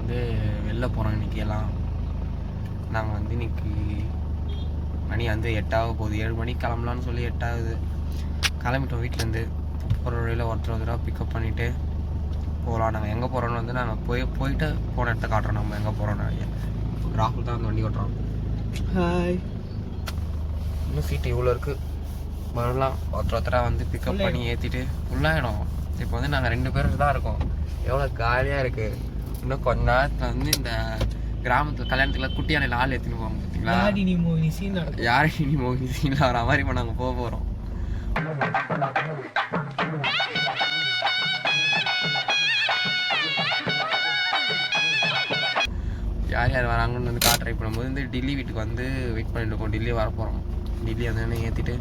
வந்து வெளில போகிறோம் இன்றைக்கி எல்லாம். நாங்கள் வந்து இன்றைக்கி மணி வந்து 8 ஆக போகுது. 7 மணிக்கு கிளம்பலான்னு சொல்லி 8 ஆகுது. கிளம்பிட்டோம் வீட்டிலேருந்து. போகிற வழியில் ஒருத்தர் பிக்கப் பண்ணிவிட்டு போகலாம். நாங்கள் எங்கே போகிறோன்னு வந்து நாங்கள் போயிட்டு போன இடத்த காட்டுறோம். நம்ம எங்கே போகிறோன்னு. ராகுல் தான் அந்த வண்டி ஓட்டுறோம். ஹாய். இன்னும் சீட்டு இவ்வளோ இருக்குது. வரலாம் ஒருத்தராக வந்து பிக்கப் பண்ணி ஏற்றிட்டு ஃபுல்லாகிடும். இப்போ வந்து நாங்கள் 2 பேர் தான் இருக்கோம். எவ்வளோ காலியாக இருக்குது. இன்னும் கொஞ்ச நேரத்தில் வந்து இந்த கிராமத்தில் கல்யாணத்துக்குலாம் குட்டியான ஆள் எடுத்துன்னு போவாங்க பார்த்தீங்களா? யாரினி மோகினி சீனில் வர மாதிரி இப்போ நாங்கள் போக போகிறோம். யார் யார் வராங்கன்னு வந்து காட்டுறேன். இப்போ நம்ம வந்து டெல்லி வீட்டுக்கு வந்து வெயிட் பண்ணிட்டு இருக்கோம். டெல்லி வர போகிறோம். டெல்லி வந்து ஏற்றிட்டு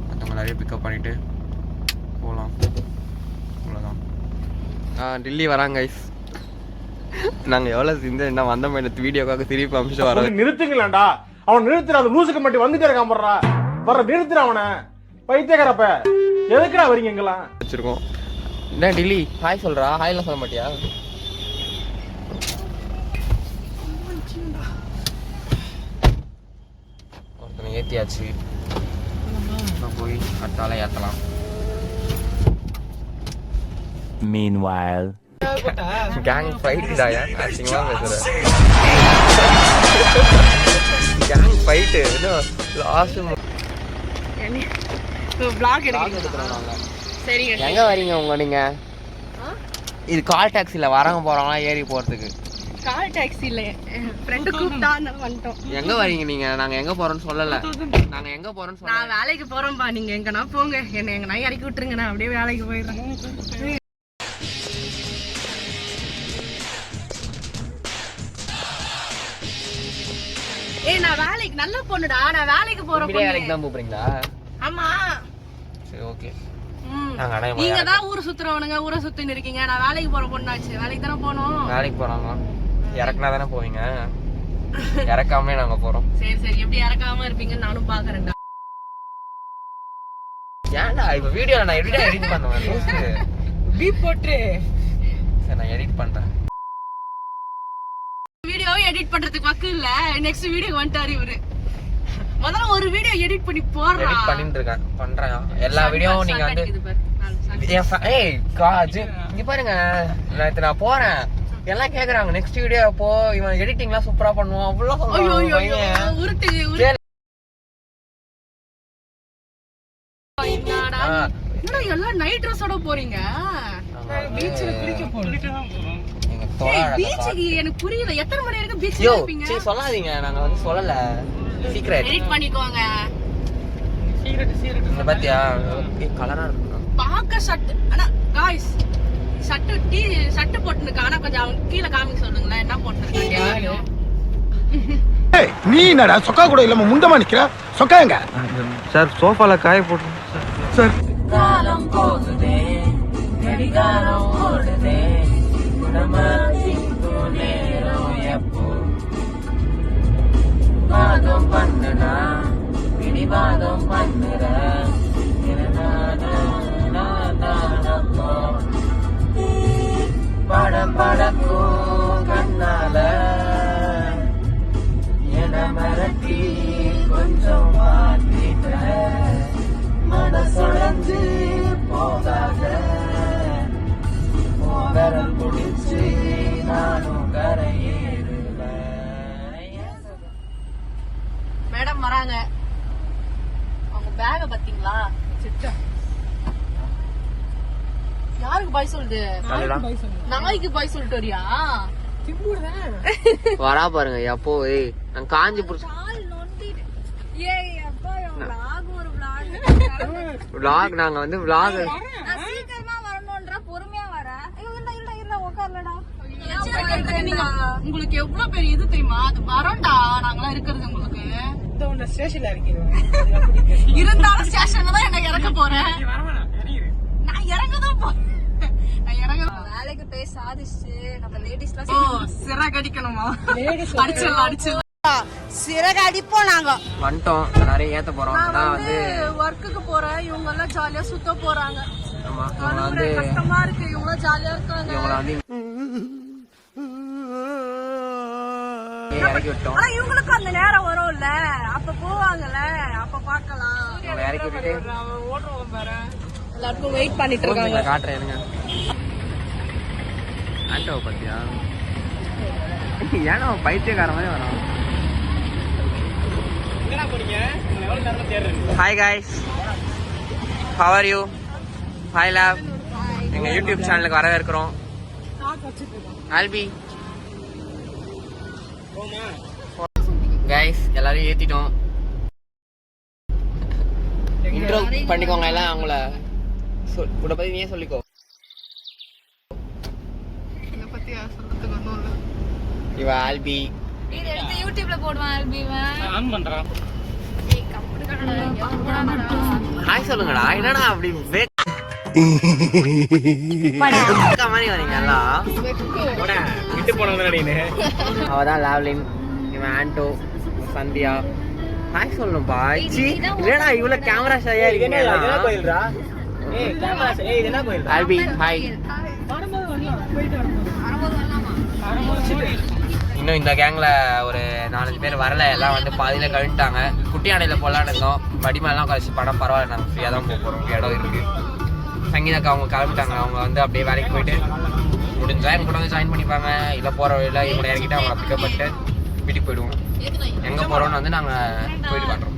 மற்றவங்க நிறைய பிக்கப் பண்ணிவிட்டு போகலாம். அவ்வளோதான். டெல்லி வராங்க கைஸ். நாங்கள் எவ்வளோ என்ன வந்த மாதிரி வீடியோக்காக திருப்பி அமிச்சு வர நிறுத்துங்களா? அவன் நிறுத்துற அந்த லூசுக்கு மட்டும் வந்துட்டே இருக்கான். போடுறா வர நிறுத்துற அவனை பைத்தியக்காரப்ப. எதுக்குடா வரீங்க எங்கெல்லாம் வச்சிருக்கோம். என்ன டெல்லி ஹாய் சொல்கிறா? ஹாய்லாம் சொல்ல மாட்டியா? ஒருத்தனை ஏற்றியாச்சு. போய் அடுத்தால ஏற்றலாம். Meanwhile, gang fight டா. அசிங்கமா பேசுற. gang fight என்ன லாஸ்ட் vlog எடுக்கறாங்க. சரிங்க. எங்க வரீங்க நீங்க? இது கால் டாக்ஸில வரவங்க போறவங்க ஏறி போறதுக்கு. கால் டாக்ஸி இல்ல. ஃப்ரெண்ட் கூப்பிட்டா நான் வந்துட்டோம். எங்க வரீங்க நீங்க? நாங்க எங்க போறோம்னு சொல்லல. நாங்க எங்க போறோம்னு சொல்ல. நான் வேலைக்கு போறேன்பா. நீங்க எங்கனா போங்க. என்ன எங்கனா இறக்கி விட்டுருங்க. நான் அப்படியே வேலைக்கு போயிடுறேன். நான் வேலைக்கு நல்ல பொண்ணுடா. நான் வேலைக்கு போறேன். வேலைக்கு தான் போறீங்களா? ஆமா. சரி ஓகே. நீங்க தான் ஊரை சுத்துறவனுங்க. ஊரை சுத்தின்னு இருக்கீங்க. நான் வேலைக்கு போற பொண்ணாச்சு. வேலைக்கு தானே போகணும். வேலைக்கு போறாங்க. இறக்குனா தானே போவீங்க. இறக்காமலே நாங்க போறோம். சரி சரி. எப்படி இறக்காம இருப்பீங்கன்னு நானும் பாக்குறேன்டா. ஏன்டா இப்ப வீடியோல நான் எப்படிடா எடிட் பண்ணுவேன்? பீப் போட்டு. சரி நான் எடிட் பண்றேன். வீடியோவை எடிட் பண்றதுக்கு வக்கு இல்ல. நெக்ஸ்ட் வீடியோ வந்துட்டாரு இவரு. முதல்ல ஒரு வீடியோ எடிட் பண்ணி போறேன். எடிட் பண்ணிட்டு இருக்கேன். பண்றேன். எல்லா வீடியோவும் நீங்க வந்து ஏய் காஜ் இங்க பாருங்க. நான் போறேன். எல்லாம் கேக்குறாங்க நெக்ஸ்ட் வீடியோ போ. இவன் எடிட்டிங்லாம் சூப்பரா பண்ணுவான். அவ்வளவு சொல்றாங்க. உருட்டு என்னடா எல்லாம் நைட் ட்ரெஸ்ஸோட போறீங்க? பீச்ல குளிக்க போறோம். பீச்சுக்கு எனக்கு புரியல. எத்தனை மணி வரைக்கும் பீச்ல இருப்பீங்க? சீ சொல்லாதீங்க. நாங்க வந்து சொல்லல. சீக்ரெட் எடிட் பண்ணிக்கோங்க. சீக்ரெட் இந்த பாத்தியா கலரா இருக்கு. பாக்க ஷர்ட். அண்ணா गाइस ஷர்ட் போட்டுருக்க. ஆனா கொஞ்சம் கீழ காமிக்க சொல்லுங்களேன். என்ன போட்டுருக்கீங்க? ஏய் நீ என்னடா சொக்கா கூட இல்லாம முண்டமா நிக்கிற? சொக்கா எங்க? சார் சோஃபால காய போட்டு சார். காலம் போகுதே கடிகாரம் ஓடுதே நமக்கு நேரம் எப்போ வாதம் பண்ணனா பிடிவாதம் பண்ணுற படம் படக்கும் கண்ணால என மரட்டி கொஞ்சம் மாற்றிட்ட மனசுடைஞ்சு போகாத கரம் பிடிச்சு நானும் கரையேறுவேன். மேடம் வராங்க. அவங்க பேக பாத்தீங்களா? யாருக்கு பாய் சொல்லுது? நாய்க்கு பாய் சொல்லிட்டு வரியா? வரா பாருங்க. எப்போ நான் காஞ்சி புடிச்சு vlog நாங்க வந்து vlog சீக்கிரமா வரணும்ன்ற பொறுமையா வர. இல்ல உட்கார்லடா. உங்களுக்கு எவ்வளவு பெரிய இது தெரியுமா? அது வரண்டா. நாங்களாம் இருக்கிறது உங்களுக்கு ஸ்டேஷன்ல இருந்தாலும் ஸ்டேஷன்ல தான் என்ன இறக்க போறேன். நான் இறங்கதான் போறேன். வேலைக்கு போய் சாதிச்சு நம்ம லேடிஸ்லாம் சிறகு அடிக்கணுமா? அடிச்சிடலாம். சிறகு அடிப்போம். நாங்க வந்துட்டோம். நிறைய ஏத்த போறோம். நான் வந்து ஒர்க்குக்கு போறேன். இவங்க எல்லாம் ஜாலியா சுத்த போறாங்க. கஷ்டமா இருக்கு. இவங்க ஜாலியா இருக்காங்க. இறக்கி விட்டோம். ஆனா இவங்களுக்கும் அந்த நேரம் வரும்ல, அப்ப போவாங்கல்ல, அப்ப பாக்கலாம். உங்களை இறக்கி விட்டுட்டு எல்லாருக்கும் வெயிட் பண்ணிட்டு இருக்காங்க. காட்டுறேன் இருங்க. ஆட்டோவை பத்தியா ஏன்னா பைத்தியக்கார மாதிரி வரும். Hi guys, how are you? Hi Lav, எங்க யூடியூப் சேனலுக்கு வரவேற்கிறோம். ஆல்பி கைஸ், எல்லாரும் ஏத்திட்டோம். இன்ட்ரோ பண்ணிக்கோங்க எல்லாம். அவங்கள உன்னை பத்தி நீயே சொல்லிக்கோ. இவ ஆல்பி. இது எடுத்து யூடியூப்ல போடுவான். ஆல்பிவன் ஆன் பண்றான். ஹாய் சொல்லுங்கடா. என்னடா அப்படி மாதிரி வரீங்க எல்லாம்? விட்டு போனவங்க. அவதான் லாவ்லின், இவன் ஆண்டோ, சந்தியா. ஹாய் சொல்லணும்பா. இல்லடா இவ்வளவு கேமரா ஷையா இருக்கீங்க. ஆல்பி ஹாய். இன்னும் இந்த கேங்ல ஒரு 4-5 பேர் வரல. எல்லாம் வந்து பாதியில கழிட்டாங்க. குட்டி ஆடையில போலான்னு இருந்தோம். வடிமெல்லாம் கழிச்சு படம் பரவாயில்ல, நாங்கள் ஃப்ரீயாக தான் போக போகிறோம். இடம் இருக்கு. சங்கீதாக்கா அவங்க கிளம்பிட்டாங்க. அவங்க வந்து அப்படியே வேலைக்கு போயிட்டு முடிஞ்சா எங்க கூட வந்து ஜாயின் பண்ணிப்பாங்க. இல்லை போகிற வழியில் இவங்களை இறக்கிட்டு அவங்கள பிக்கப் பண்ணிட்டு வீட்டுக்கு போயிடுவோம். எங்கே போகிறோன்னு வந்து நாங்கள் போயிட்டு காட்டுறோம்.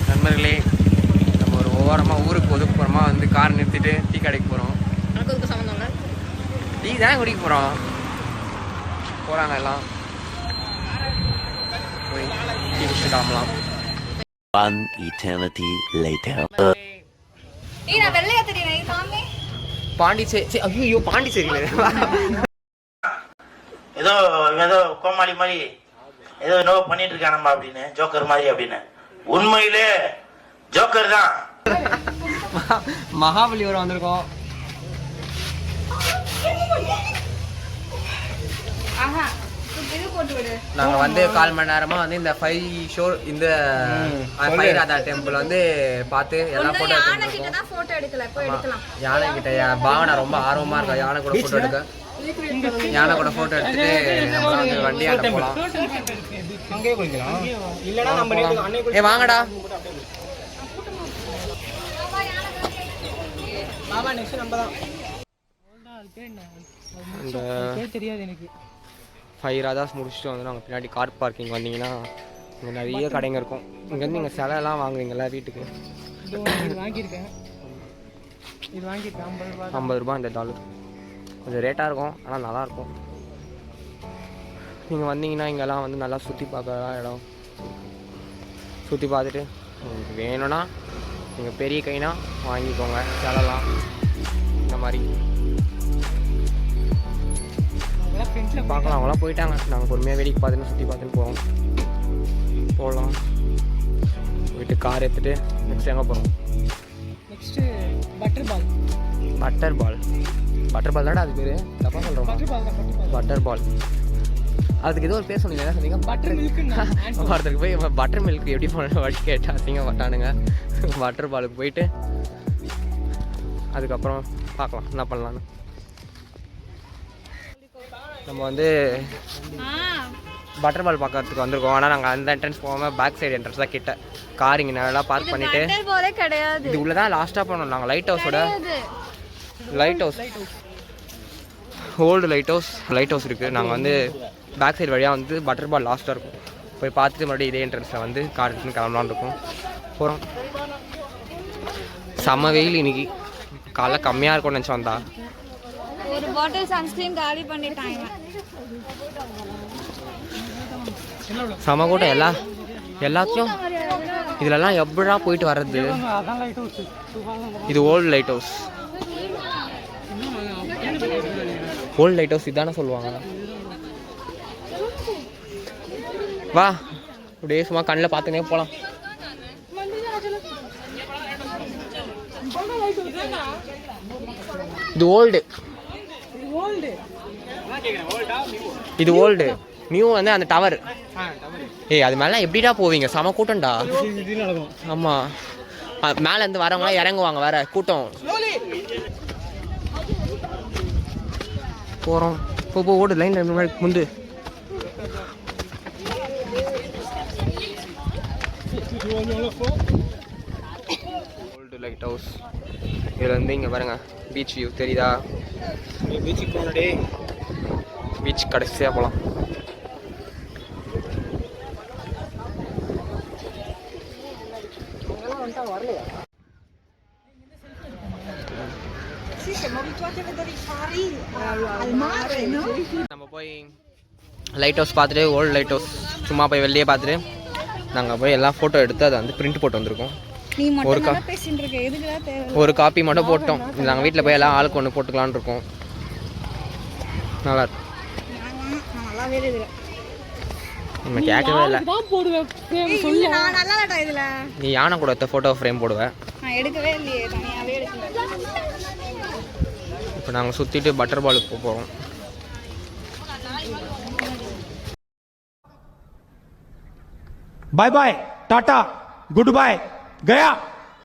நண்பர்களே, நம்ம ஒரு ஓரமாக ஊருக்கு ஒதுக்குப்புறமா வந்து கார் நிறுத்திட்டு டீ கடைக்கு போகிறோம். டீ தானே குடிக்க போகிறோம். போகிறாங்க எல்லாம். போய் டீ குடிச்சு கிளம்பலாம். One eternity later. பாண்டிச்சேரி. ஐயோ பாண்டிச்சேரியில ஏதோ ஏதோ கோமாளி மாதிரி ஏதோ என்னவோ பண்ணிட்டு இருக்கானம்மா அப்படின்னு, ஜோக்கர் மாதிரி அப்படின்னு. உண்மையிலே ஜோக்கர் தான். மகாபலிபுரம் வந்திருக்கோம். நாங்க வந்து 1/4 மணி நேரமா வந்து இந்த 5 ஷோ இந்த 5 ராதா டெம்பிள் வந்து பார்த்து எல்லாம் போட்டோ எடுக்கலாம். யானை கிட்ட பாவனை ரொம்ப ஆர்வமா இருக்கா. யானை கூட போட்டோ எடுக்க. யானை கூட போட்டோ எடுத்துட்டு நம்மளாம் வந்து வண்டியாட்ட போலாம். ஏ வாங்கடா. இந்த 5 ராதாஸ் முடிச்சுட்டு வந்து நாங்கள் பின்னாடி கார் பார்க்கிங் வந்தீங்கன்னா இங்கே நிறைய கடைங்க இருக்கும். இங்கேருந்து நீங்கள் சிலையெல்லாம் வாங்குவீங்களா வீட்டுக்கு? வாங்கியிருக்கேன். 50 ரூபா இந்த டாலர். கொஞ்சம் ரேட்டாக இருக்கும், ஆனால் நல்லாயிருக்கும். நீங்கள் வந்தீங்கன்னா இங்கெல்லாம் வந்து நல்லா சுற்றி பார்க்குற இடம். சுற்றி பார்த்துட்டு உங்களுக்கு வேணும்னா நீங்கள் பெரிய கைனா வாங்கிக்கோங்க. சிலைலாம் இந்த மாதிரி பார்க்கலாம். அவங்களாம் போயிட்டாங்க. நாங்கள் பொறுமையாக வேடிக்கை பார்த்துட்டு சுற்றி பார்த்துட்டு போகலாம். போயிட்டு கார் எடுத்துகிட்டு நெக்ஸ்ட் எங்கே போகிறோம்? நெக்ஸ்ட்டு பட்டர் பால் தானே அது பேர்? தப்பாக சொல்கிறோம். பட்டர் பால். அதுக்கு ஏதோ ஒரு பேர் சொன்னீங்க. என்ன சொன்னீங்க? Butter milk. ஒருத்தருக்கு போய் பட்டர் மில்க் எப்படி போன வழி கேட்டாங்க வட்டானுங்க. பட்டர் பாலுக்கு போயிட்டு அதுக்கப்புறம் பார்க்கலாம் என்ன பண்ணலான்னு. நம்ம வந்து பட்டர் பால் பார்க்கறதுக்கு வந்திருக்கோம். ஆனால் நாங்கள் அந்த என்ட்ரன்ஸ் போகாமல் பேக் சைடு என்ட்ரன்ஸ் தான் கிட்ட கார் இங்கே நல்லா பார்க் பண்ணிவிட்டு இது உள்ளே தான் லாஸ்ட்டாக போனோம். நாங்கள் light house old light house இருக்குது. நாங்கள் வந்து பேக் சைடு வழியாக வந்து பட்டர் பால் லாஸ்ட்டாக இருக்கும். போய் பார்த்துட்டு மறுபடியும் இதே என்ட்ரன்ஸில் வந்து கார் எடுத்துன்னு கிளம்பலான்னு இருக்கும். போகிறோம். செம்ம வெயில் இன்னைக்கு. காலைல கம்மியாக இருக்கும்னு நினச்சி வந்தா. ஒரு பாட்டில் சன்ஸ்கிரீன் காலி பண்ணிட்டாங்க. செம கூட்டம். எல்லாத்தையும் இதுலலாம் எப்படா போயிட்டு வர்றது? இது ஓல்டு லைட் ஹவுஸ். இதானே சொல்லுவாங்க. வா அப்படியே சும்மா கண்ணில் பார்த்துனே போகலாம். இது ஓல்டு. நியூ வந்து அந்த டவர். ஏய் அது மேலே எப்படிடா போவீங்க? செம கூட்டம்டா. ஆமாம் மேலேருந்து வரவங்களாம் இறங்குவாங்க வேற கூட்டம். போகிறோம். போ ஓடு லைனில் முந்து. Old light house. இதில் வந்து இங்கே பாருங்க பீச் வியூ தெரியுதா? பீச்சுக்கு போனடே. பீச் கடைசியாக போகலாம். நம்ம போய் லைட் ஹவுஸ் பார்த்துட்டு ஓல்டு லைட் ஹவுஸ் சும்மா போய் வெளியே பார்த்துட்டு நாங்கள் போய் எல்லாம் ஃபோட்டோ எடுத்து அதை வந்து பிரிண்ட் போட்டு வந்திருக்கோம். ஒரு காப்பி மட்டும் போட்டோம். நாங்கள் வீட்டில் போய் எல்லாம் ஆளுக்கு ஒன்று போட்டுக்கலான்னு இருக்கோம். நல்லா இருக்கும். நம்ம கேட்கவே இல்லை. நீ யானை கூட எடுத்த ஃபோட்டோ ஃப்ரேம் போடுவேன். இப்போ நாங்கள் சுற்றிட்டு பட்டர் பாலுக்கு போகிறோம். Bye bye tata good bye गया.